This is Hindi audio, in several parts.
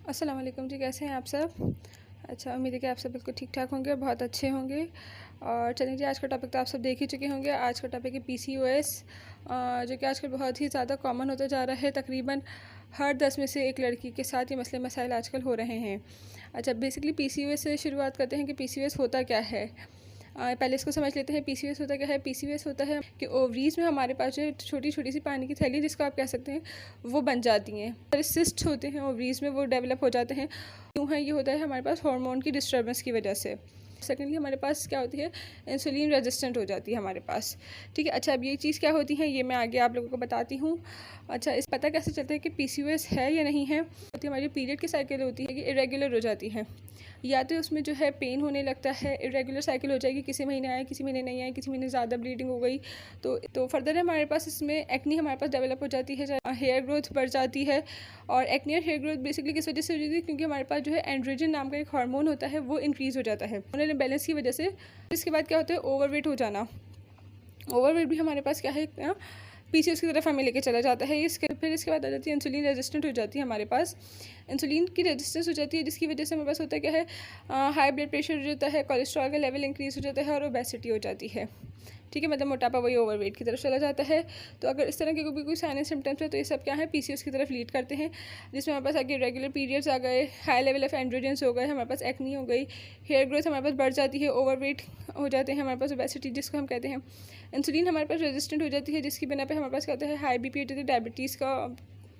अस्सलाम वालेकुम जी, कैसे हैं आप सब। अच्छा, उम्मीद है कि आप सब बिल्कुल ठीक ठाक होंगे, बहुत अच्छे होंगे। और चलिए जी, आज का टॉपिक तो आप सब देख ही चुके होंगे। आज का टॉपिक है पीसीओएस, जो कि आजकल बहुत ही ज़्यादा कॉमन होता जा रहा है। तकरीबन हर 10 में से एक लड़की के साथ ये मसले मसाइल आजकल हो रहे हैं। अच्छा, बेसिकली पीसीओएस से शुरुआत करते हैं कि पीसीओएस होता क्या है। पहले इसको समझ लेते हैं पीसीओएस होता क्या है। पीसीओएस होता है कि ओवरीज़ में हमारे पास जो छोटी छोटी सी पानी की थैली, जिसको आप कह सकते हैं, वो बन जाती हैं। सिस्ट होते हैं ओवरीज़ में, वो डेवलप हो जाते हैं। क्यों है ये होता है? हमारे पास हार्मोन की डिस्टर्बेंस की वजह से। सेकेंडली हमारे पास क्या होती है, इंसुलिन रेजिस्टेंट हो जाती है हमारे पास। ठीक है। अच्छा, अब ये चीज़ क्या होती है ये मैं आगे आप लोगों को बताती हूँ। अच्छा, इस पता कैसे चलता है कि पीसीओएस है या नहीं है? होती हमारी पीरियड की साइकिल होती है कि इरेगुलर हो जाती है, या तो उसमें जो है पेन होने लगता है। इरेगुलर साइकिल हो जाएगी, किसी महीने आए, किसी महीने नहीं आए, किसी महीने ज़्यादा ब्लीडिंग हो गई। तो फर्दर हमारे पास इसमें एक्नी हमारे पास डेवलप हो जाती है, हेयर ग्रोथ बढ़ जाती है। और एक्नी और हेयर ग्रोथ बेसिकली किस वजह से हो जाती है? क्योंकि हमारे पास जो है एंड्रोजन नाम का एक हार्मोन होता है, वो इंक्रीज़ हो जाता है हार्मोनल बैलेंस की वजह से। इसके बाद क्या होता है? ओवरवेट हो जाना। ओवरवेट भी हमारे पास क्या है, पीसीओएस की तरफ हमें लेके चला जाता है। फिर इसके बाद आ जाती है इंसुलिन रेजिस्टेंट हो जाती है हमारे पास। इंसुलिन की रेजिस्टेंस हो जाती है, जिसकी वजह से हमारे पास होता है क्या है, हाई ब्लड प्रेशर हो जाता है, कोलेस्ट्रॉल का लेवल इंक्रीज़ हो जाता है और ओबेसिटी हो जाती है। ठीक है, मतलब मोटापा, वही ओवरवेट की तरफ चला जाता है। तो अगर इस तरह के कोई साइन एंड सिम्टम्स है, तो ये सब क्या है, पीसीओएस की तरफ लीड करते हैं। जिसमें हमारे पास आगे रेगुलर पीरियड्स आ गए, हाई लेवल ऑफ एंड्रोजन्स हो गए, हमारे पास एक्नी हो गई, हेयर ग्रोथ हमारे पास बढ़ जाती है, ओवरवेट हो जाते हैं हमारे पास, ओबेसिटी जिसको हम कहते हैं। इंसुलिन हमारे पास रेजिस्टेंट हो जाती है, जिसकी बिना पे हमारे पास क्या होता है, हाई बीपी हो जाती है, डायबिटीज़ का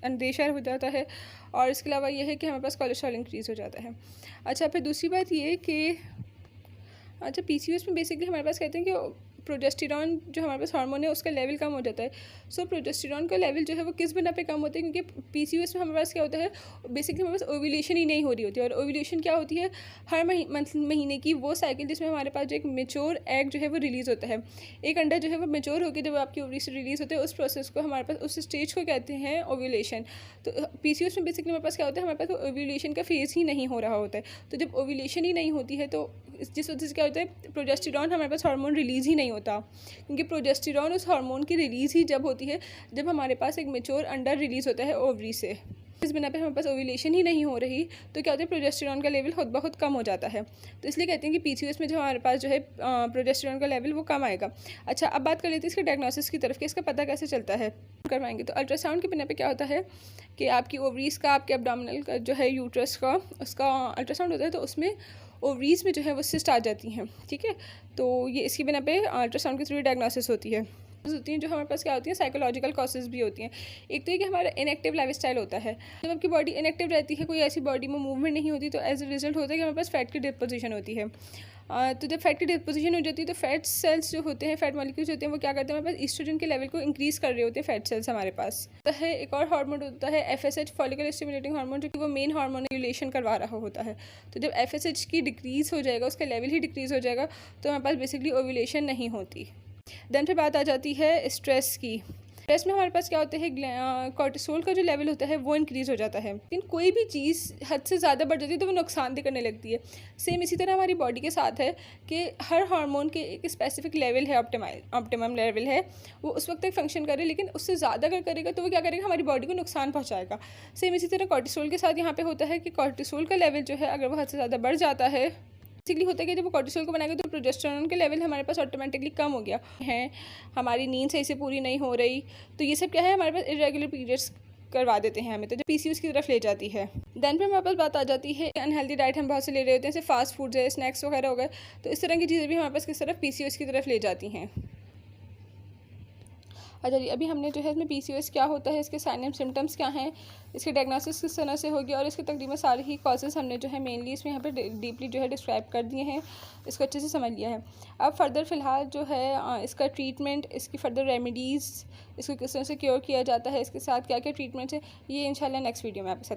अंदेशा हो जाता है। और इसके अलावा ये है कि हमारे पास कोलेस्ट्रॉल इंक्रीज़ हो जाता है। अच्छा, फिर दूसरी बात ये कि अच्छा, पीसीओएस में बेसिकली हमारे पास कहते हैं कि प्रोजेस्टेरॉन जो हमारे पास हार्मोन है, उसका लेवल कम हो जाता है। सो प्रोजेस्टेरॉन का लेवल जो है वो किस बिना पे कम होता है? क्योंकि पीसीओएस में हमारे पास क्या होता है, बेसिकली हमारे पास ओव्यूलेशन ही नहीं हो रही होती है। और ओव्यूलेशन क्या होती है? हर महीने की वो साइकिल जिसमें हमारे पास जो एक मेच्योर एग जो है वो रिलीज़ होता है। एक अंडा जो है वो मेच्योर होकर जब आपकी ओवरी से रिलीज़ होता है, उस प्रोसेस को हमारे पास, उस स्टेज को कहते हैं ओव्यूलेशन। तो पीसीओएस में बेसिकली हमारे पास क्या होता है, हमारे पास ओव्यूलेशन का फेज़ ही नहीं हो रहा होता है। तो जब ओव्यूलेशन ही नहीं होती है, तो जिस वजह से क्या होता है, प्रोजेस्टेरॉन हमारे पास हार्मोन रिलीज़ ही नहीं होता। क्योंकि प्रोजेस्टेरॉन उस हार्मोन की रिलीज़ ही जब होती है, जब हमारे पास एक मेच्योर अंडा रिलीज़ होता है ओवरी से। इस बिना पे हमारे पास ओव्यूलेशन ही नहीं हो रही, तो क्या होता है, प्रोजेस्टेरॉन का लेवल खुद बहुत कम हो जाता है। तो इसलिए कहते हैं कि पीसीओएस में जो हमारे पास जो है प्रोजेस्टेरॉन का लेवल वो कम आएगा। अच्छा, अब बात कर लेते हैं इसके डायग्नोसिस की तरफ कि इसका पता कैसे चलता है, करवाएंगे। तो अल्ट्रासाउंड के बिना पे क्या होता है कि आपकी ओवरीज़ का, आपके एब्डोमिनल का जो है, यूट्रस का, उसका अल्ट्रासाउंड होता है। तो उसमें ओवरीज़ में जो है वो सिस्ट आ जाती हैं। ठीक है, तो ये इसकी बिना पे अल्ट्रासाउंड के थ्रू डायग्नोसिस होती है। होती हैं जो हमारे पास क्या होती हैं, साइकोलॉजिकल कॉजेज़ भी होती हैं। एक तो ये कि हमारा इनएक्टिव लाइफस्टाइल होता है। जब आपकी बॉडी इनएक्टिव रहती है, कोई ऐसी बॉडी में मूवमेंट नहीं होती, तो एज अ रिजल्ट होता है कि हमारे पास फैट की डिपोजिशन होती है। तो जब फैट की डिपोजिशन हो जाती है, तो फैट सेल्स जो होते हैं, फैट मॉलिक्यूल्स होते हैं, वो क्या करते हैं, हमारे पास ईस्ट्रोजन के लेवल को इंक्रीज़ कर रहे होते हैं फैट सेल्स हमारे पास। तो है एक और हार्मोन होता है एफएसएच, फॉलिकल स्टिमुलेटिंग हार्मोन, जो कि वो मेन हार्मोन रेगुलेशन करवा रहा होता है। तो जब एफएसएच की डिक्रीज़ हो जाएगा, उसका लेवल ही डिक्रीज़ हो जाएगा, तो हमारे पास बेसिकली ओव्यूलेशन नहीं होती। देन फिर बात आ जाती है स्ट्रेस की। स्ट्रेस में हमारे पास क्या होता है, कॉर्टिसोल का जो लेवल होता है वो इंक्रीज़ हो जाता है। लेकिन कोई भी चीज़ हद से ज़्यादा बढ़ जाती है तो वो नुकसानदेह करने लगती है। सेम इसी तरह हमारी बॉडी के साथ है कि हर हार्मोन के एक स्पेसिफिक लेवल है, ऑप्टिमम लेवल है, वो उस वक्त तक फंक्शन करे। लेकिन उससे ज़्यादा अगर करेगा तो वो क्या करेगा, हमारी बॉडी को नुकसान पहुँचाएगा। सेम इसी तरह कॉर्टिसोल के साथ यहाँ पर होता है कि कॉर्टिसोल का लेवल जो है, अगर वो हद से ज़्यादा बढ़ जाता है, बेसिकली होता है कि जब वो कॉर्टिसोल को बनाएगा तो प्रोजेस्टेरॉन के लेवल हमारे पास ऑटोमेटिकली कम हो गया है, हमारी नींद सही से पूरी नहीं हो रही। तो ये सब क्या है, हमारे पास इरेगुलर पीरियड्स करवा देते हैं हमें, तो जो पीसीओएस की तरफ ले जाती है। देन फिर हमारे पास बात आ जाती है अनहेल्दी डाइट हम बहुत से ले रहे होते हैं, जैसे फास्ट फूड्स है, स्नैक्स वगैरह हो गए। तो इस तरह की चीज़ें भी हमारे पास किस तरफ, पीसीओएस की तरफ ले जाती हैं। अच्छा जी, अभी हमने जो है इसमें पीसीओएस क्या होता है, इसके साइन एंड सिम्टम्स क्या हैं, इसके डायग्नोसिस किस तरह से होगी, और इसके तकरीबन सारे ही कॉजेज़ हमने जो है मेनली इसमें यहाँ पे डीपली जो है डिस्क्राइब कर दिए हैं, इसको अच्छे से समझ लिया है। अब फर्दर फ़िलहाल जो है इसका ट्रीटमेंट, इसकी फर्दर रेमेडीज़, इसको किस तरह से क्योर किया जाता है, इसके साथ क्या क्या ट्रीटमेंट्स है, ये इंशाल्लाह नेक्स्ट वीडियो में आपके साथ